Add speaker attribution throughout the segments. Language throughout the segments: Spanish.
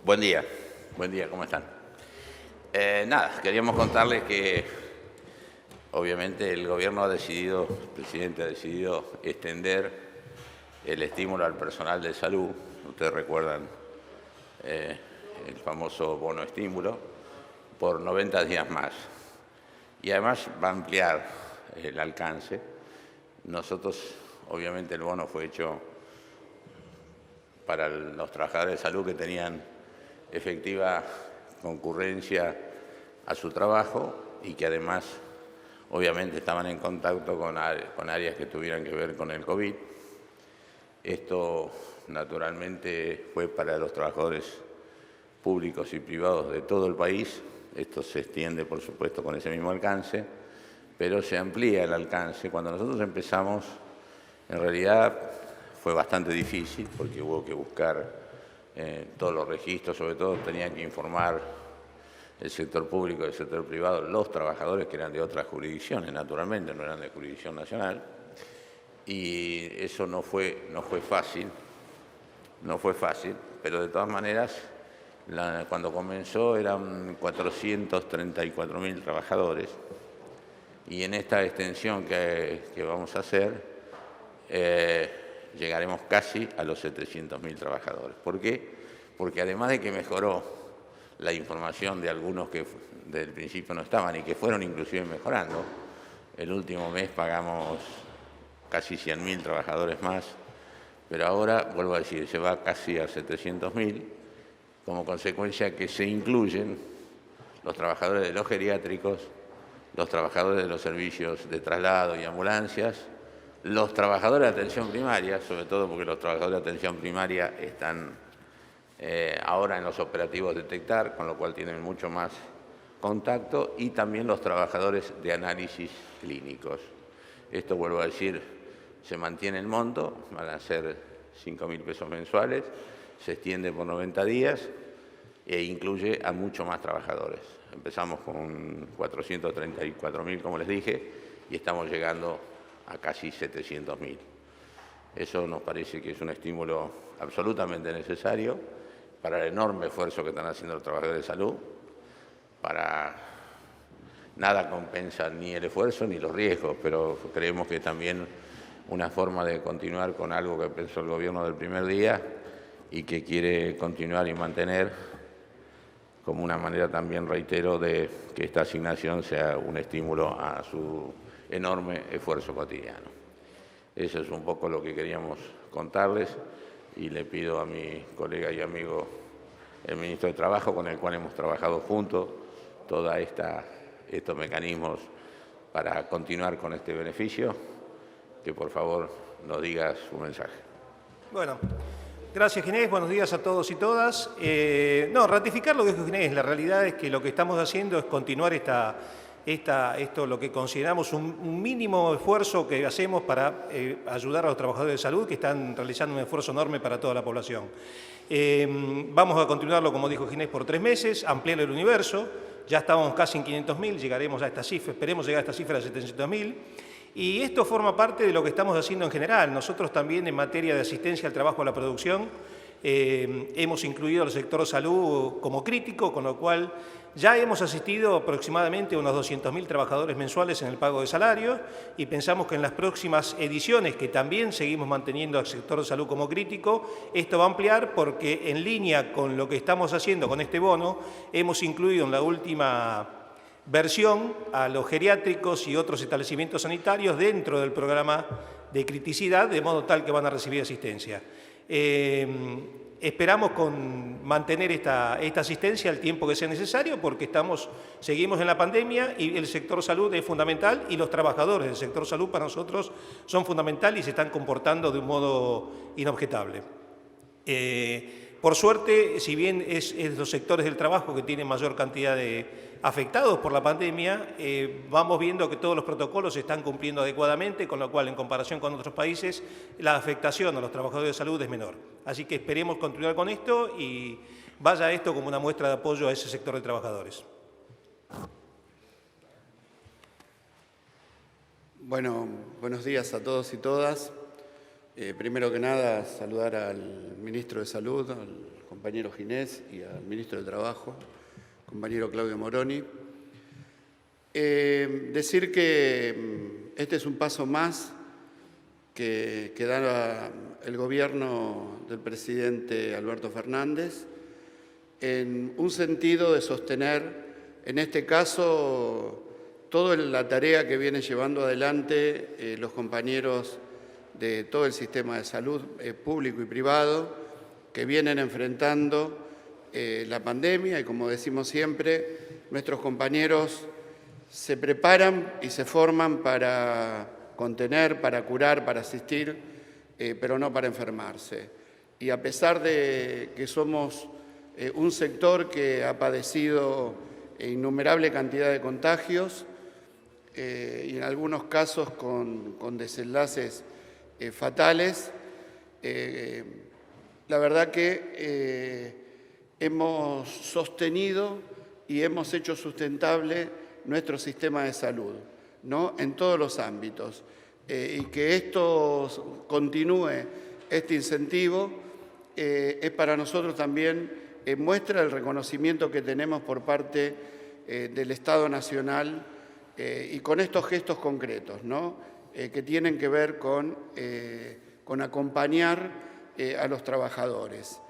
Speaker 1: Buen día, ¿cómo están? Nada, queríamos contarles que obviamente el gobierno el presidente ha decidido extender el estímulo al personal de salud. Ustedes recuerdan el famoso bono estímulo por 90 días más. Y además va a ampliar el alcance. Nosotros, obviamente el bono fue hecho para los trabajadores de salud que tenían efectiva concurrencia a su trabajo y que además obviamente estaban en contacto con áreas que tuvieran que ver con el COVID. Esto naturalmente fue para los trabajadores públicos y privados de todo el país. Esto se extiende, por supuesto, con ese mismo alcance, pero se amplía el alcance. Cuando nosotros empezamos, en realidad fue bastante difícil porque hubo que buscar todos los registros, sobre todo tenían que informar el sector público y el sector privado, los trabajadores que eran de otras jurisdicciones, naturalmente, no eran de jurisdicción nacional, y eso no fue fácil, pero de todas maneras, cuando comenzó eran 434.000 trabajadores, y en esta extensión que vamos a hacer, llegaremos casi a los 700.000 trabajadores. ¿Por qué? Porque además de que mejoró la información de algunos que del principio no estaban y que fueron inclusive mejorando, el último mes pagamos casi 100.000 trabajadores más, pero ahora, vuelvo a decir, se va casi a 700.000, como consecuencia que se incluyen los trabajadores de los geriátricos, los trabajadores de los servicios de traslado y ambulancias, los trabajadores de atención primaria, sobre todo porque los trabajadores de atención primaria están ahora en los operativos detectar, con lo cual tienen mucho más contacto, y también los trabajadores de análisis clínicos. Esto, vuelvo a decir, se mantiene el monto, van a ser 5.000 pesos mensuales, se extiende por 90 días e incluye a muchos más trabajadores. Empezamos con 434.000, como les dije, y estamos llegando a casi 700.000. Eso nos parece que es un estímulo absolutamente necesario para el enorme esfuerzo que están haciendo los trabajadores de salud. Nada compensa ni el esfuerzo ni los riesgos, pero creemos que también una forma de continuar con algo que pensó el gobierno del primer día y que quiere continuar y mantener como una manera también, reitero, de que esta asignación sea un estímulo a su enorme esfuerzo cotidiano. Eso es un poco lo que queríamos contarles y le pido a mi colega y amigo, el ministro de Trabajo, con el cual hemos trabajado juntos todos estos mecanismos para continuar con este beneficio, que por favor nos diga su mensaje.
Speaker 2: Bueno, gracias Ginés, buenos días a todos y todas. Ratificar lo que dijo Ginés, la realidad es que lo que estamos haciendo es continuar esto lo que consideramos un mínimo esfuerzo que hacemos para ayudar a los trabajadores de salud que están realizando un esfuerzo enorme para toda la población. Vamos a continuarlo, como dijo Ginés, por 3 meses, ampliar el universo, ya estábamos casi en 500.000, llegaremos a esta cifra, esperemos llegar a esta cifra de 700.000. Y esto forma parte de lo que estamos haciendo en general. Nosotros también en materia de asistencia al trabajo, a la producción, hemos incluido al sector salud como crítico, con lo cual ya hemos asistido aproximadamente a unos 200.000 trabajadores mensuales en el pago de salarios y pensamos que en las próximas ediciones, que también seguimos manteniendo al sector de salud como crítico, esto va a ampliar porque en línea con lo que estamos haciendo con este bono, hemos incluido en la última versión a los geriátricos y otros establecimientos sanitarios dentro del programa de criticidad, de modo tal que van a recibir asistencia. Esperamos mantener esta asistencia el tiempo que sea necesario porque seguimos en la pandemia y el sector salud es fundamental y los trabajadores del sector salud para nosotros son fundamentales y se están comportando de un modo inobjetable. Por suerte, si bien es los sectores del trabajo que tienen mayor cantidad de afectados por la pandemia, vamos viendo que todos los protocolos se están cumpliendo adecuadamente, con lo cual, en comparación con otros países, la afectación a los trabajadores de salud es menor. Así que esperemos continuar con esto y vaya esto como una muestra de apoyo a ese sector de trabajadores.
Speaker 3: Bueno, buenos días a todos y todas. Primero que nada, saludar al ministro de Salud, al compañero Ginés y al ministro de Trabajo, compañero Claudio Moroni. Decir que este es un paso más que da el gobierno del presidente Alberto Fernández en un sentido de sostener, en este caso, toda la tarea que vienen llevando adelante los compañeros de todo el sistema de salud público y privado, que vienen enfrentando la pandemia y, como decimos siempre, nuestros compañeros se preparan y se forman para contener, para curar, para asistir, pero no para enfermarse. Y a pesar de que somos un sector que ha padecido innumerable cantidad de contagios y en algunos casos con desenlaces fatales, la verdad que hemos sostenido y hemos hecho sustentable nuestro sistema de salud, ¿no? En todos los ámbitos. Y que esto continúe, este incentivo, es para nosotros también muestra el reconocimiento que tenemos por parte del Estado Nacional y con estos gestos concretos, ¿no? Que tienen que ver con acompañar a los trabajadores.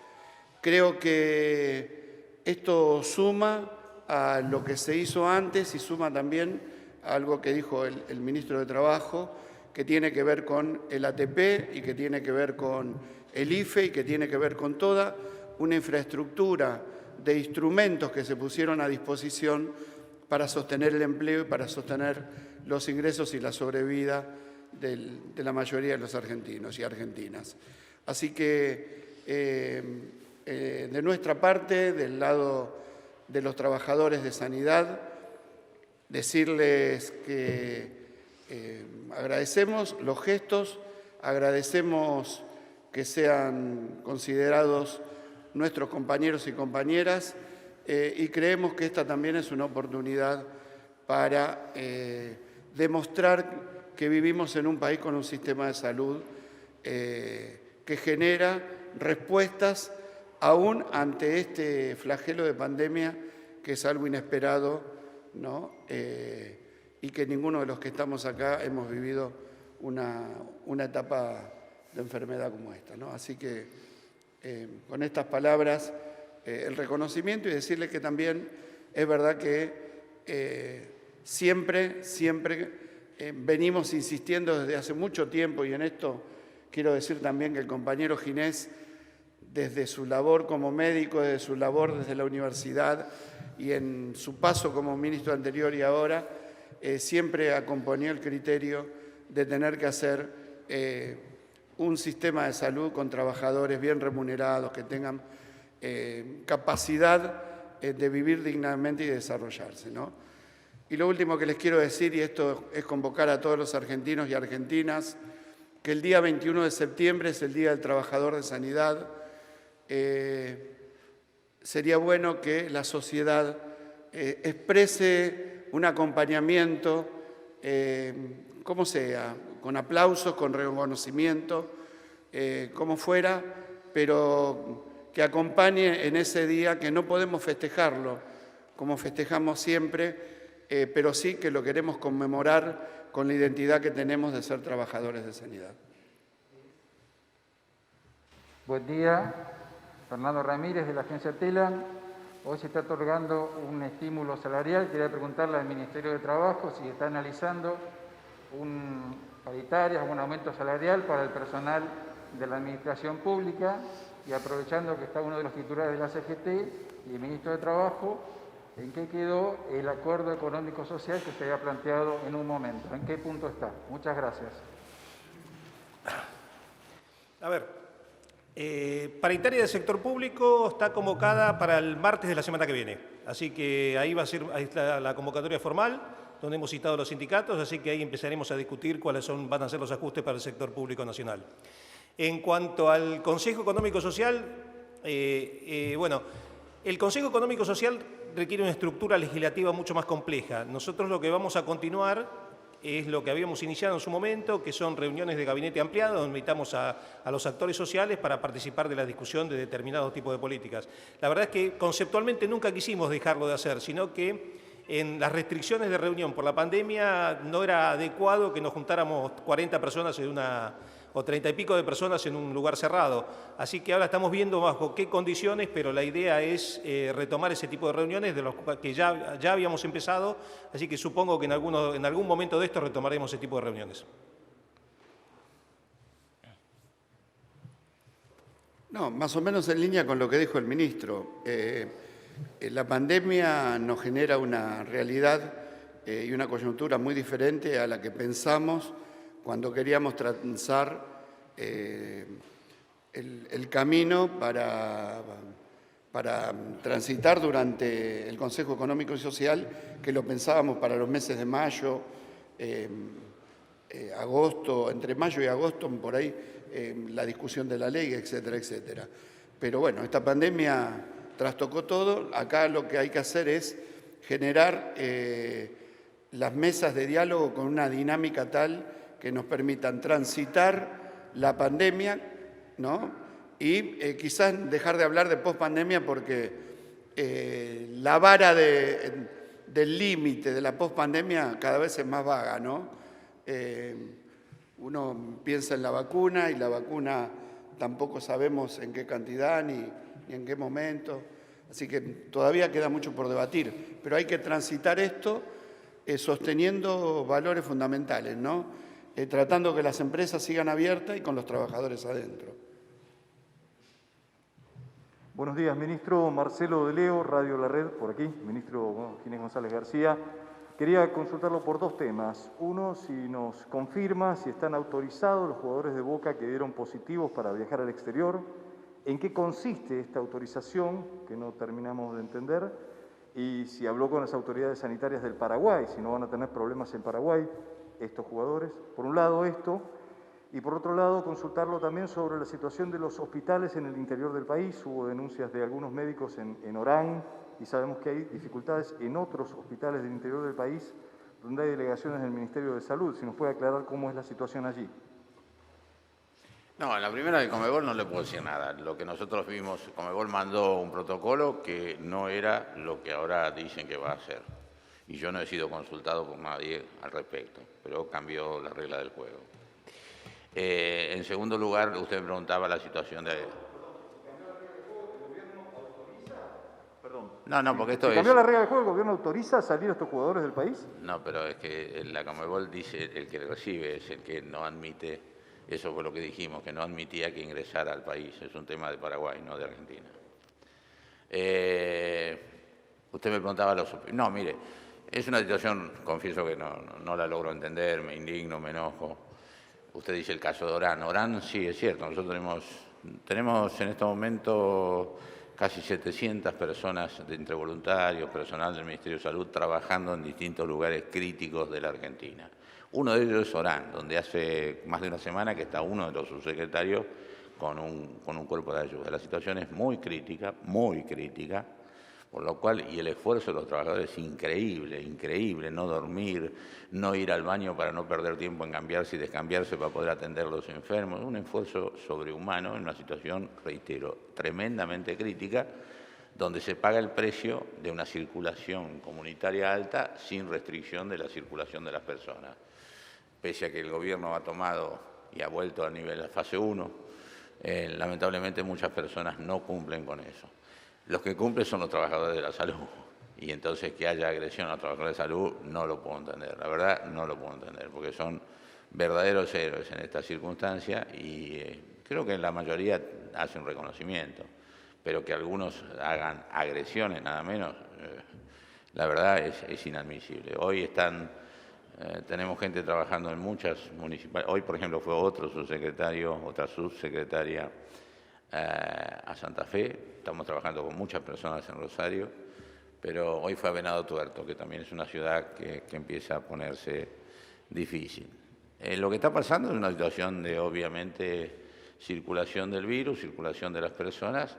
Speaker 3: Creo que esto suma a lo que se hizo antes y suma también a algo que dijo el ministro de Trabajo, que tiene que ver con el ATP y que tiene que ver con el IFE y que tiene que ver con toda una infraestructura de instrumentos que se pusieron a disposición para sostener el empleo y para sostener los ingresos y la sobrevida de la mayoría de los argentinos y argentinas. Así que de nuestra parte, del lado de los trabajadores de sanidad, decirles que agradecemos los gestos, agradecemos que sean considerados nuestros compañeros y compañeras y creemos que esta también es una oportunidad para demostrar que vivimos en un país con un sistema de salud que genera respuestas aún ante este flagelo de pandemia que es algo inesperado, ¿no? Y que ninguno de los que estamos acá hemos vivido una etapa de enfermedad como esta, ¿no? Así que con estas palabras el reconocimiento y decirles que también es verdad que siempre venimos insistiendo desde hace mucho tiempo, y en esto quiero decir también que el compañero Ginés, desde su labor como médico, desde su labor desde la universidad y en su paso como ministro anterior y ahora, siempre acompañó el criterio de tener que hacer un sistema de salud con trabajadores bien remunerados, que tengan capacidad de vivir dignamente y de desarrollarse, ¿no? Y lo último que les quiero decir, y esto es convocar a todos los argentinos y argentinas, que el día 21 de septiembre es el Día del Trabajador de Sanidad. Sería bueno que la sociedad exprese un acompañamiento, como sea, con aplausos, con reconocimiento, como fuera, pero que acompañe en ese día que no podemos festejarlo como festejamos siempre, pero sí que lo queremos conmemorar con la identidad que tenemos de ser trabajadores de sanidad.
Speaker 4: Buen día, Fernando Ramírez de la agencia TELAN. Hoy se está otorgando un estímulo salarial. Quería preguntarle al Ministerio de Trabajo si está analizando paritarias, un aumento salarial para el personal de la Administración Pública, y aprovechando que está uno de los titulares de la CGT y el Ministro de Trabajo, ¿en qué quedó el acuerdo económico-social que se había planteado en un momento? ¿En qué punto está? Muchas gracias.
Speaker 2: A ver, paritaria del sector público está convocada para el martes de la semana que viene. Así que ahí ahí está la convocatoria formal, donde hemos citado a los sindicatos, así que ahí empezaremos a discutir cuáles van a ser los ajustes para el sector público nacional. En cuanto al Consejo Económico Social, bueno, el Consejo Económico Social requiere una estructura legislativa mucho más compleja. Nosotros lo que vamos a continuar es lo que habíamos iniciado en su momento, que son reuniones de gabinete ampliado, donde invitamos a los actores sociales para participar de la discusión de determinados tipos de políticas. La verdad es que conceptualmente nunca quisimos dejarlo de hacer, sino que en las restricciones de reunión por la pandemia no era adecuado que nos juntáramos 40 personas en o 30 y pico de personas en un lugar cerrado. Así que ahora estamos viendo bajo qué condiciones, pero la idea es retomar ese tipo de reuniones de los que ya habíamos empezado, así que supongo que en algún momento de esto retomaremos ese tipo de reuniones.
Speaker 3: No, más o menos en línea con lo que dijo el ministro. La pandemia nos genera una realidad y una coyuntura muy diferente a la que pensamos cuando queríamos transar el camino para transitar durante el Consejo Económico y Social, que lo pensábamos para los meses de mayo, agosto, entre mayo y agosto, por ahí la discusión de la ley, etcétera, etcétera. Pero bueno, esta pandemia trastocó todo. Acá lo que hay que hacer es generar las mesas de diálogo con una dinámica tal que nos permitan transitar la pandemia, ¿no? Y quizás dejar de hablar de pospandemia porque la vara del límite de la pospandemia cada vez es más vaga, ¿no? Uno piensa en la vacuna y la vacuna tampoco sabemos en qué cantidad ni en qué momento, así que todavía queda mucho por debatir, pero hay que transitar esto sosteniendo valores fundamentales, ¿no? Tratando que las empresas sigan abiertas y con los trabajadores adentro.
Speaker 5: Buenos días, ministro. Marcelo de Leo, Radio La Red, por aquí. Ministro Ginés González García. Quería consultarlo por dos temas. Uno, si nos confirma si están autorizados los jugadores de Boca que dieron positivos para viajar al exterior. ¿En qué consiste esta autorización que no terminamos de entender? Y si habló con las autoridades sanitarias del Paraguay, si no van a tener problemas en Paraguay estos jugadores. Por un lado esto, y por otro lado consultarlo también sobre la situación de los hospitales en el interior del país. Hubo denuncias de algunos médicos en Orán y sabemos que hay dificultades en otros hospitales del interior del país donde hay delegaciones del Ministerio de Salud. Si nos puede aclarar cómo es la situación allí.
Speaker 1: No, en la primera de Conmebol no le puedo decir nada. Lo que nosotros vimos, Conmebol mandó un protocolo que no era lo que ahora dicen que va a hacer. Y yo no he sido consultado por nadie al respecto, pero cambió la regla del juego. En segundo lugar, usted me preguntaba la situación de... No, porque esto es...
Speaker 5: ¿Cambió la regla del juego? ¿El gobierno autoriza salir a estos jugadores del país?
Speaker 1: No, pero es que la Conmebol dice el que recibe es el que no admite, eso fue lo que dijimos, que no admitía que ingresara al país. Es un tema de Paraguay, no de Argentina. Usted me preguntaba los... No, mire, es una situación, confieso que no la logro entender, me indigno, me enojo. Usted dice el caso de Orán. Orán sí es cierto, nosotros tenemos en este momento casi 700 personas entre voluntarios, personal del Ministerio de Salud, trabajando en distintos lugares críticos de la Argentina. Uno de ellos es Orán, donde hace más de una semana que está uno de los subsecretarios con un cuerpo de ayuda. La situación es muy crítica, por lo cual, y el esfuerzo de los trabajadores es increíble, no dormir, no ir al baño para no perder tiempo en cambiarse y descambiarse para poder atender a los enfermos, un esfuerzo sobrehumano en una situación, reitero, tremendamente crítica, donde se paga el precio de una circulación comunitaria alta sin restricción de la circulación de las personas. Pese a que el gobierno ha tomado y ha vuelto a nivel de fase 1, lamentablemente muchas personas no cumplen con eso. Los que cumplen son los trabajadores de la salud, y entonces que haya agresión a los trabajadores de salud no lo puedo entender, la verdad no lo puedo entender, porque son verdaderos héroes en esta circunstancia y creo que la mayoría hace un reconocimiento, pero que algunos hagan agresiones nada menos, la verdad es inadmisible. Hoy tenemos gente trabajando en muchas municipalidades, hoy por ejemplo fue otra subsecretaria a Santa Fe, estamos trabajando con muchas personas en Rosario, pero hoy fue a Venado Tuerto, que también es una ciudad que empieza a ponerse difícil. Lo que está pasando es una situación de, obviamente, circulación del virus, circulación de las personas,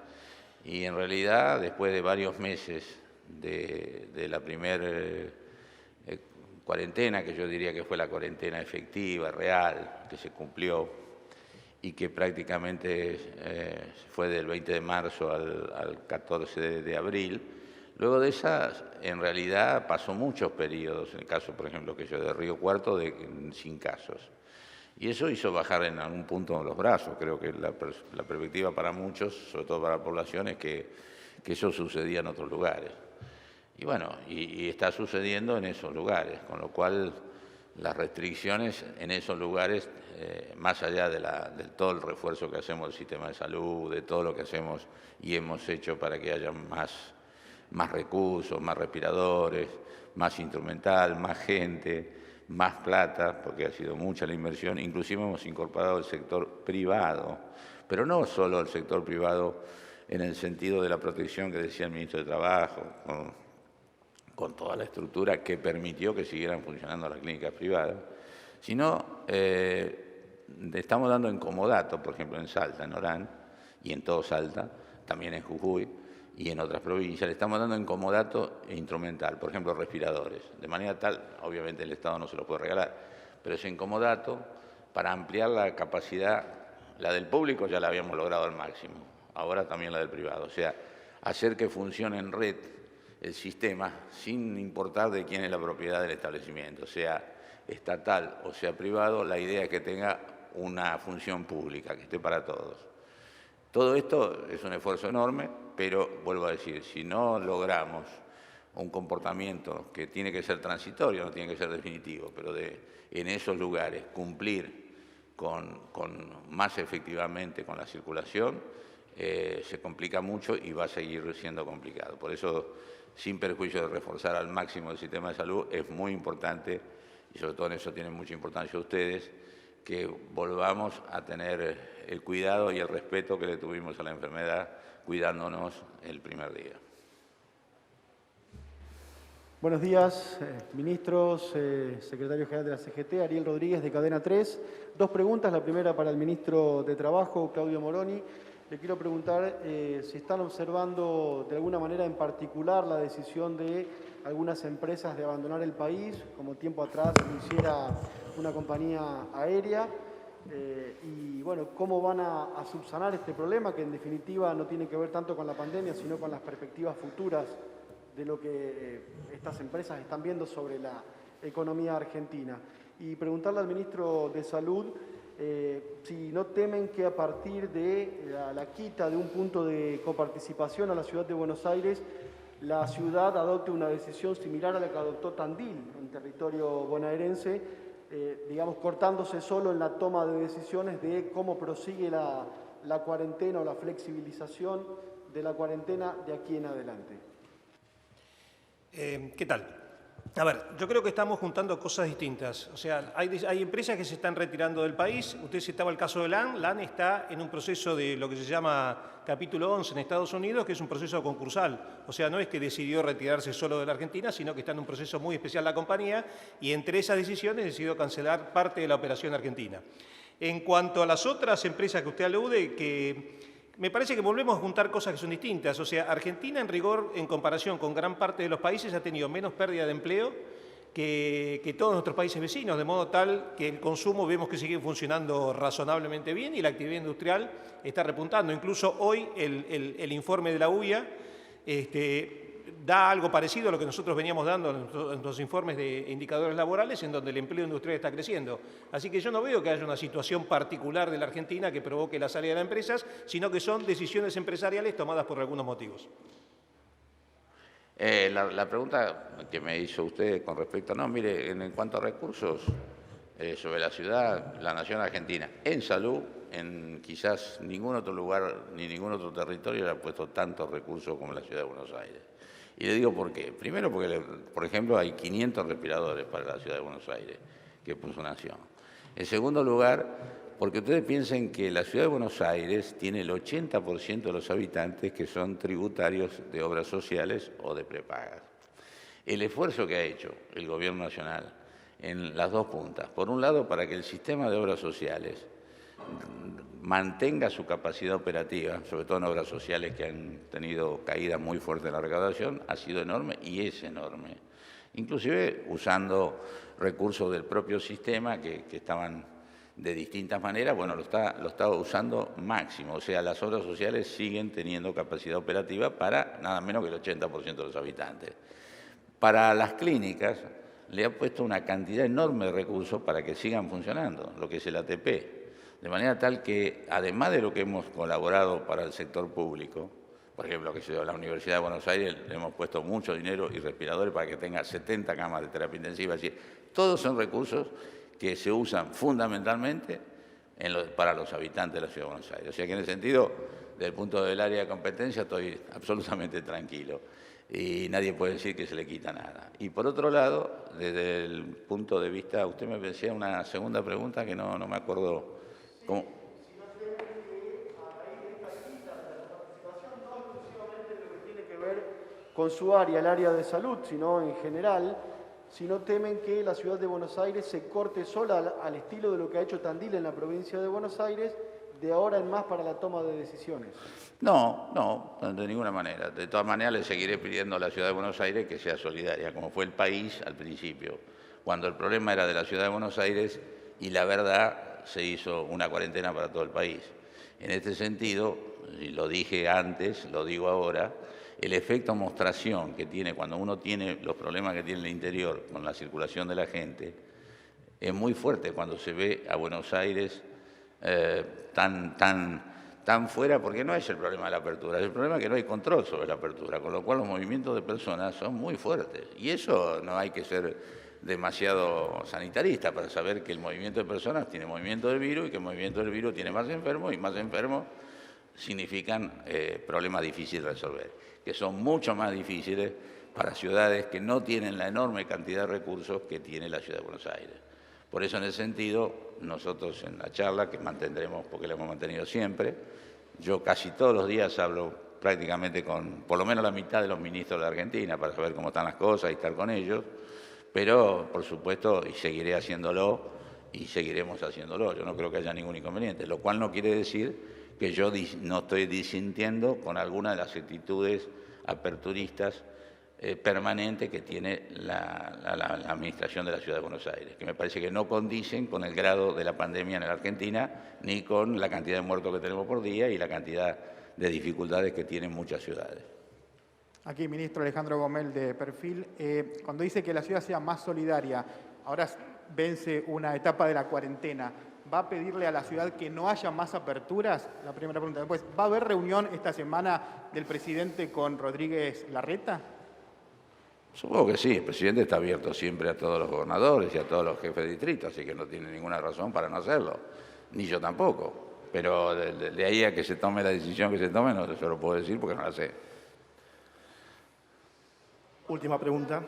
Speaker 1: y en realidad, después de varios meses de la primera cuarentena, que yo diría que fue la cuarentena efectiva, real, que se cumplió y que prácticamente fue del 20 de marzo al 14 de abril. Luego de esas, en realidad pasó muchos periodos, en el caso, por ejemplo, que yo de Río Cuarto, sin casos. Y eso hizo bajar en algún punto los brazos. Creo que la perspectiva para muchos, sobre todo para la población, es que eso sucedía en otros lugares. Y bueno, y está sucediendo en esos lugares, con lo cual las restricciones en esos lugares, más allá de todo el refuerzo que hacemos del sistema de salud, de todo lo que hacemos y hemos hecho para que haya más recursos, más respiradores, más instrumental, más gente, más plata, porque ha sido mucha la inversión. Inclusive hemos incorporado el sector privado, pero no solo el sector privado en el sentido de la protección que decía el ministro de Trabajo, con toda la estructura que permitió que siguieran funcionando las clínicas privadas, sino estamos dando en comodato, por ejemplo en Salta, en Orán, y en todo Salta, también en Jujuy, y en otras provincias, le estamos dando en comodato instrumental, por ejemplo, respiradores, de manera tal, obviamente el Estado no se lo puede regalar, pero es en comodato para ampliar la capacidad, la del público ya la habíamos logrado al máximo, ahora también la del privado, o sea, hacer que funcione en red el sistema sin importar de quién es la propiedad del establecimiento, sea estatal o sea privado, la idea es que tenga una función pública, que esté para todos. Todo esto es un esfuerzo enorme, pero vuelvo a decir, si no logramos un comportamiento que tiene que ser transitorio, no tiene que ser definitivo, pero en esos lugares cumplir más efectivamente con la circulación, se complica mucho y va a seguir siendo complicado. Por eso, sin perjuicio de reforzar al máximo el sistema de salud, es muy importante, y sobre todo en eso tienen mucha importancia ustedes, que volvamos a tener el cuidado y el respeto que le tuvimos a la enfermedad, cuidándonos el primer día.
Speaker 6: Buenos días, ministros, secretario general de la CGT, Ariel Rodríguez de Cadena 3. Dos preguntas, la primera para el ministro de Trabajo, Claudio Moroni. Le quiero preguntar si están observando de alguna manera en particular la decisión de algunas empresas de abandonar el país, como tiempo atrás lo hiciera una compañía aérea, y bueno, cómo van a subsanar este problema, que en definitiva no tiene que ver tanto con la pandemia, sino con las perspectivas futuras de lo que estas empresas están viendo sobre la economía argentina. Y preguntarle al ministro de Salud si no temen que a partir de la quita de un punto de coparticipación a la ciudad de Buenos Aires, la ciudad adopte una decisión similar a la que adoptó Tandil en territorio bonaerense, digamos, cortándose solo en la toma de decisiones de cómo prosigue la cuarentena o la flexibilización de la cuarentena de aquí en adelante.
Speaker 2: ¿Qué tal? A ver, yo creo que estamos juntando cosas distintas. O sea, hay empresas que se están retirando del país. Usted citaba el caso de LAN. LAN está en un proceso de lo que se llama capítulo 11 en Estados Unidos, que es un proceso concursal. O sea, no es que decidió retirarse solo de la Argentina, sino que está en un proceso muy especial la compañía y entre esas decisiones decidió cancelar parte de la operación argentina. En cuanto a las otras empresas que usted alude, que me parece que volvemos a juntar cosas que son distintas. O sea, Argentina, en rigor, en comparación con gran parte de los países, ha tenido menos pérdida de empleo que todos nuestros países vecinos, de modo tal que el consumo vemos que sigue funcionando razonablemente bien y la actividad industrial está repuntando. Incluso hoy el informe de la UIA da algo parecido a lo que nosotros veníamos dando en los informes de indicadores laborales, en donde el empleo industrial está creciendo. Así que yo no veo que haya una situación particular de la Argentina que provoque la salida de empresas, sino que son decisiones empresariales tomadas por algunos motivos.
Speaker 1: La pregunta que me hizo usted con respecto, no, mire, en cuanto a recursos sobre la ciudad, la nación argentina, en salud, en quizás ningún otro lugar ni ningún otro territorio le ha puesto tantos recursos como la ciudad de Buenos Aires. Y le digo por qué. Primero porque, por ejemplo, hay 500 respiradores para la ciudad de Buenos Aires que puso Nación. En segundo lugar, porque ustedes piensen que la ciudad de Buenos Aires tiene el 80% de los habitantes que son tributarios de obras sociales o de prepagas. El esfuerzo que ha hecho el Gobierno Nacional en las dos puntas, por un lado para que el sistema de obras sociales mantenga su capacidad operativa, sobre todo en obras sociales que han tenido caída muy fuerte en la recaudación, ha sido enorme y es enorme. inclusive usando recursos del propio sistema que estaban de distintas maneras, bueno, lo está usando máximo, o sea, las obras sociales siguen teniendo capacidad operativa para nada menos que el 80% de los habitantes. Para las clínicas le ha puesto una cantidad enorme de recursos para que sigan funcionando, lo que es el ATP, de manera tal que, además de lo que hemos colaborado para el sector público, por ejemplo, la Universidad de Buenos Aires le hemos puesto mucho dinero y respiradores para que tenga 70 camas de terapia intensiva, es decir, todos son recursos que se usan fundamentalmente para los habitantes de la Ciudad de Buenos Aires. O sea que en ese sentido, desde el punto del área de competencia, estoy absolutamente tranquilo y nadie puede decir que se le quita nada. Y por otro lado, desde el punto de vista, usted me decía una segunda pregunta que no me acuerdo cómo.
Speaker 6: Con su área, el área de salud, sino en general, si no temen que la ciudad de Buenos Aires se corte sola al estilo de lo que ha hecho Tandil en la provincia de Buenos Aires, de ahora en más para la toma de decisiones.
Speaker 1: No, de ninguna manera. De todas maneras, le seguiré pidiendo a la Ciudad de Buenos Aires que sea solidaria, como fue el país al principio, cuando el problema era de la Ciudad de Buenos Aires y la verdad se hizo una cuarentena para todo el país. En este sentido, y lo dije antes, lo digo ahora, el efecto mostración que tiene cuando uno tiene los problemas que tiene en el interior con la circulación de la gente es muy fuerte cuando se ve a Buenos Aires tan fuera, porque no es el problema de la apertura, es el problema que no hay control sobre la apertura, con lo cual los movimientos de personas son muy fuertes. Y eso no hay que ser demasiado sanitarista para saber que el movimiento de personas tiene movimiento del virus y que el movimiento del virus tiene más enfermos y más enfermos significan problemas difíciles de resolver, que son mucho más difíciles para ciudades que no tienen la enorme cantidad de recursos que tiene la Ciudad de Buenos Aires. Por eso, en ese sentido, nosotros en la charla, que mantendremos, porque la hemos mantenido siempre, yo casi todos los días hablo prácticamente con por lo menos la mitad de los ministros de Argentina para saber cómo están las cosas y estar con ellos, pero, por supuesto, y seguiré haciéndolo y seguiremos haciéndolo. Yo no creo que haya ningún inconveniente, lo cual no quiere decir que yo no estoy disintiendo con alguna de las actitudes aperturistas permanentes que tiene la Administración de la Ciudad de Buenos Aires, que me parece que no condicen con el grado de la pandemia en la Argentina, ni con la cantidad de muertos que tenemos por día y la cantidad de dificultades que tienen muchas ciudades.
Speaker 7: Aquí, ministro Alejandro Gomel, de Perfil. Cuando dice que la ciudad sea más solidaria, ahora vence una etapa de la cuarentena, ¿va a pedirle a la ciudad que no haya más aperturas? La primera pregunta. Después, ¿va a haber reunión esta semana del presidente con Rodríguez Larreta?
Speaker 1: Supongo que sí, el presidente está abierto siempre a todos los gobernadores y a todos los jefes de distrito, así que no tiene ninguna razón para no hacerlo, ni yo tampoco. Pero de ahí a que se tome la decisión que se tome, no se lo puedo decir porque no la sé.
Speaker 2: Última pregunta.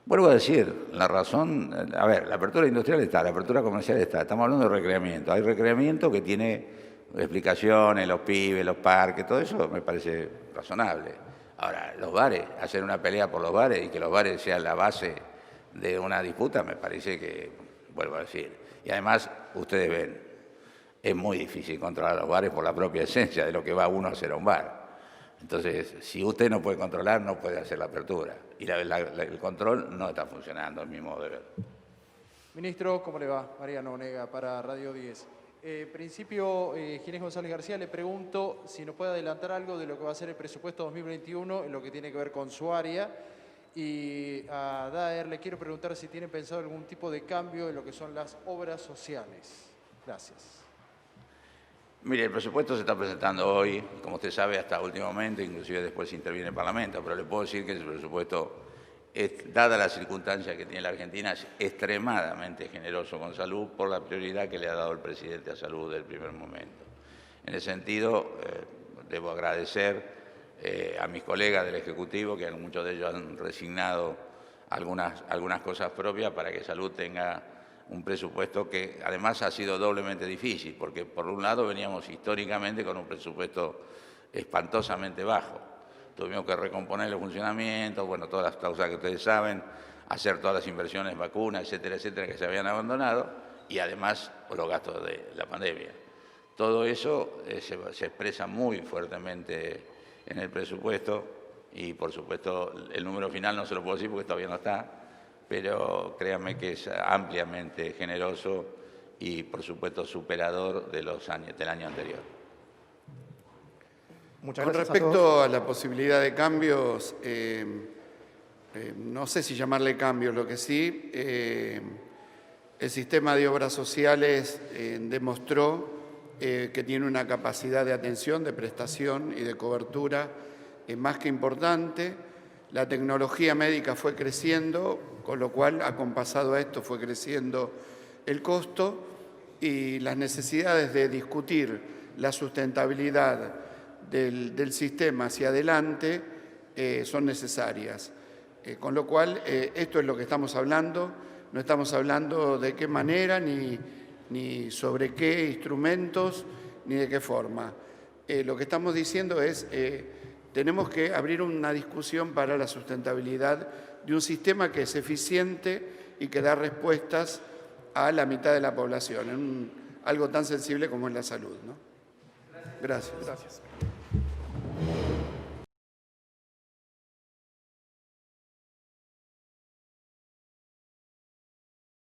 Speaker 1: Vuelvo a decir, la razón, a ver, la apertura industrial está, la apertura comercial está, estamos hablando de recreamiento. Hay recreamiento que tiene explicaciones, los pibes, los parques, todo eso me parece razonable. Ahora, los bares, hacer una pelea por los bares y que los bares sean la base de una disputa, me parece que, vuelvo a decir, y además, ustedes ven, es muy difícil controlar los bares por la propia esencia de lo que va uno a hacer a un bar. Entonces, si usted no puede controlar, no puede hacer la apertura. Y el control no está funcionando, a mi modo de ver.
Speaker 7: Ministro, ¿cómo le va? Mariano Onega, para Radio 10. Principio, Ginés González García, le pregunto si nos puede adelantar algo de lo que va a ser el presupuesto 2021 en lo que tiene que ver con su área. Y a Daer le quiero preguntar si tiene pensado algún tipo de cambio en lo que son las obras sociales. Gracias.
Speaker 1: Mire, el presupuesto se está presentando hoy, como usted sabe, hasta último momento, inclusive después interviene el Parlamento, pero le puedo decir que el presupuesto, dada la circunstancia que tiene la Argentina, es extremadamente generoso con salud por la prioridad que le ha dado el presidente a salud desde el primer momento. En ese sentido, debo agradecer a mis colegas del Ejecutivo, que muchos de ellos han resignado algunas cosas propias para que salud tenga un presupuesto que además ha sido doblemente difícil, porque por un lado veníamos históricamente con un presupuesto espantosamente bajo. Tuvimos que recomponer el funcionamiento, bueno, todas las causas que ustedes saben, hacer todas las inversiones, vacunas, etcétera, etcétera, que se habían abandonado, y además los gastos de la pandemia. Todo eso se expresa muy fuertemente en el presupuesto y, por supuesto, el número final no se lo puedo decir porque todavía no está, pero créanme que es ampliamente generoso y, por supuesto, superador del año anterior.
Speaker 6: Muchas
Speaker 3: Con
Speaker 6: gracias
Speaker 3: respecto a la posibilidad de cambios, no sé si llamarle cambios, lo que sí, el sistema de obras sociales demostró que tiene una capacidad de atención, de prestación y de cobertura más que importante. La tecnología médica fue creciendo, con lo cual, acompasado a esto, fue creciendo el costo y las necesidades de discutir la sustentabilidad del sistema hacia adelante son necesarias. Con lo cual, esto es lo que estamos hablando, no estamos hablando de qué manera ni sobre qué instrumentos ni de qué forma. Lo que estamos diciendo es tenemos que abrir una discusión para la sustentabilidad de un sistema que es eficiente y que da respuestas a la mitad de la población, en algo tan sensible como es la salud, ¿no? Gracias.
Speaker 6: Gracias.